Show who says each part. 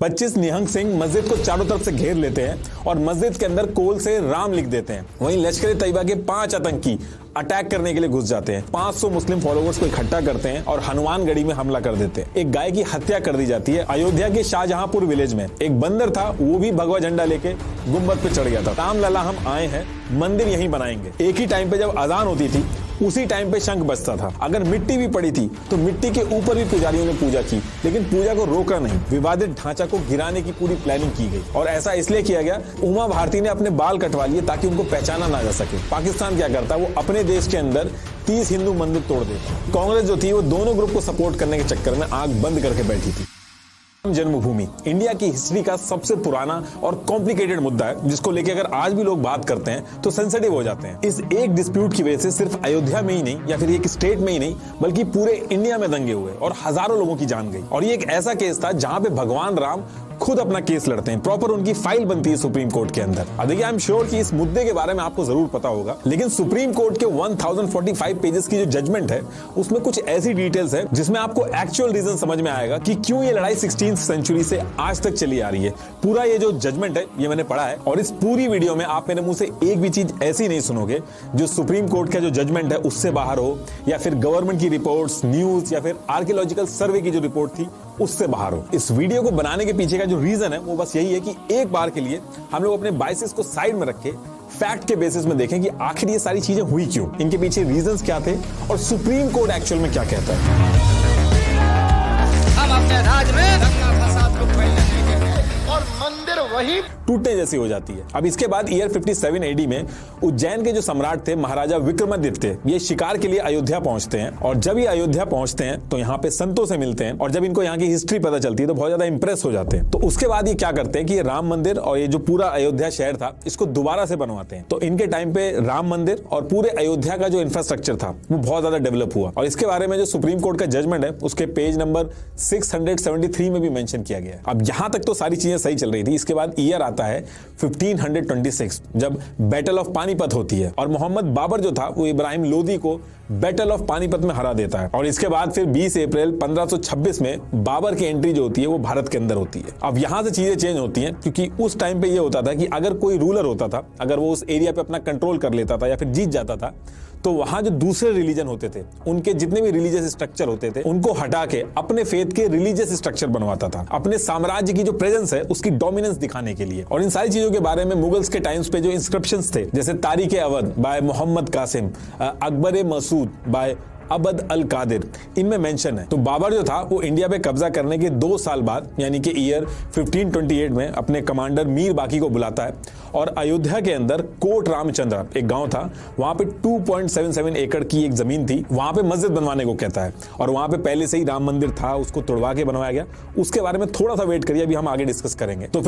Speaker 1: 25 निहंग सिंह मस्जिद को चारों तरफ से घेर लेते हैं और मस्जिद के अंदर कोल से राम लिख देते हैं। वहीं लश्कर तैयबा के 5 आतंकी अटैक करने के लिए घुस जाते हैं। 500 मुस्लिम फॉलोअर्स को इकट्ठा करते हैं और हनुमानगढ़ी में हमला कर देते हैं। एक गाय की हत्या कर दी जाती है। अयोध्या के शाहजहांपुर विलेज में एक बंदर था, वो भी भगवा झंडा लेके गुम्बद पे चढ़ गया था। राम लला हम आए हैं, मंदिर यहीं बनाएंगे। एक ही टाइम पे जब अजान होती थी उसी टाइम पे शंख बजता था। अगर मिट्टी भी पड़ी थी तो मिट्टी के ऊपर भी पुजारियों ने पूजा की, लेकिन पूजा को रोका नहीं। विवादित ढांचा को गिराने की पूरी प्लानिंग की गई और ऐसा इसलिए किया गया, उमा भारती ने अपने बाल कटवा लिए ताकि उनको पहचाना ना जा सके। पाकिस्तान क्या करता, वो अपने देश के अंदर 30 हिंदू मंदिर तोड़ देता। कांग्रेस जो थी वो दोनों ग्रुप को सपोर्ट करने के चक्कर में आंख बंद करके बैठी थी। जन्मभूमि इंडिया की हिस्ट्री का सबसे पुराना और कॉम्प्लिकेटेड मुद्दा है, जिसको लेकर अगर आज भी लोग बात करते हैं तो सेंसिटिव हो जाते हैं। इस एक डिस्प्यूट की वजह से सिर्फ अयोध्या में ही नहीं या फिर एक स्टेट में ही नहीं बल्कि पूरे इंडिया में दंगे हुए और हजारों लोगों की जान गई। और ये एक ऐसा केस था जहां पे भगवान राम खुद अपना केस लड़ते हैं, प्रॉपर उनकी फाइल बनती है सुप्रीम कोर्ट के अंदर। अब देखिए, आई एम श्योर कि इस मुद्दे के बारे में आपको जरूर पता होगा, लेकिन सुप्रीम कोर्ट के 1045 पेजेस की जो जजमेंट है उसमें कुछ ऐसी डिटेल्स है जिसमें आपको एक्चुअल रीजन समझ में आएगा कि क्यों ये लड़ाई 16th सेंचुरी से आज तक चली आ रही है। पूरा ये जो जजमेंट है ये मैंने पढ़ा है और इस पूरी वीडियो में आप मेरे मुंह से एक भी चीज ऐसी नहीं सुनोगे जो सुप्रीम कोर्ट का जो जजमेंट है उससे बाहर हो, या फिर गवर्नमेंट की रिपोर्ट्स, न्यूज या फिर आर्कियोलॉजिकल सर्वे की जो रिपोर्ट थी उससे बाहर हो। इस वीडियो को बनाने के पीछे का जो रीजन है वो बस यही है कि एक बार के लिए हम लोग अपने बायसेस को साइड में रखे फैक्ट के बेसिस में देखें कि आखिर ये सारी चीजें हुई क्यों, इनके पीछे रीजंस क्या थे और सुप्रीम कोर्ट एक्चुअल में क्या कहता है।
Speaker 2: हम अपने राज में दंगा फसाद को फैलने नहीं देंगे और मंदिर वही
Speaker 1: टूटने जैसी हो जाती है। अब इसके बाद ईयर 57 AD में उज्जैन के जो सम्राट थे महाराजा विक्रमादित्य, ये शिकार के लिए अयोध्या पहुंचते हैं और जब ये अयोध्या पहुंचते हैं तो यहाँ पे संतों से मिलते हैं और जब इनको यहाँ की हिस्ट्री पता चलती है तो बहुत ज्यादा इंप्रेस हो जाते हैं। तो उसके बाद ये क्या करते हैं कि ये राम मंदिर और ये जो पूरा अयोध्या शहर था इसको दोबारा से बनवाते हैं। तो इनके टाइम पे राम मंदिर और पूरे अयोध्या का जो इंफ्रास्ट्रक्चर था वो बहुत ज्यादा डेवलप हुआ और इसके बारे में जो सुप्रीम कोर्ट का जजमेंट है उसके पेज नंबर 673 में भी मेंशन किया गया है। अब यहां तक तो सारी चीजें सही चल रही थी। इसके बाद ईयर आता है 1526 जब बैटल ऑफ पानीपत होती है और मोहम्मद बाबर जो था वो इब्राहिम लोदी को बैटल ऑफ पानीपत में हरा देता है। और इसके बाद फिर 20 अप्रैल 1526 में बाबर की एंट्री जो होती है वो भारत के अंदर होती है। अब यहां से चीजें चेंज होती हैं क्योंकि उस टाइम पे ये होता था कि अगर कोई रूलर होता था, अगर वो उस एरिया पे अपना कंट्रोल कर लेता था या फिर जीत जाता था, तो वहां जो दूसरे रिलीजन होते थे उनके जितने भी रिलीजियस स्ट्रक्चर होते थे उनको हटा के अपने फेथ के रिलीजियस स्ट्रक्चर बनवाता था, अपने साम्राज्य की जो प्रेजेंस है उसकी डोमिनेंस दिखाने के लिए। और इन सारी चीजों के बारे में मुगल्स के टाइम्स पे जो इंस्क्रिप्शंस थे, जैसे तारीख अवध बाय मोहम्मद कासिम, अकबर मसूद बाय अबद अल कादिर, इनमें मेंशन है। तो बाबर जो था वो इंडिया पे कब्जा करने के 2 साल बाद यानी कि ईयर 1528 में अपने कमांडर मीर बाकी को बुलाता है और अयोध्या के अंदर कोट रामचंद्र एक गांव था, वहां पे 2.77 एकड़ की एक जमीन थी, वहां पे मस्जिद बनवाने को कहता है और वहां पे पहले से ही राम मंदिर था, उसको तोड़वा के बनवाया गया। उसके बारे में थोड़ा सा वेट करिए, अभी हम आगे डिस्कस करेंगे। तो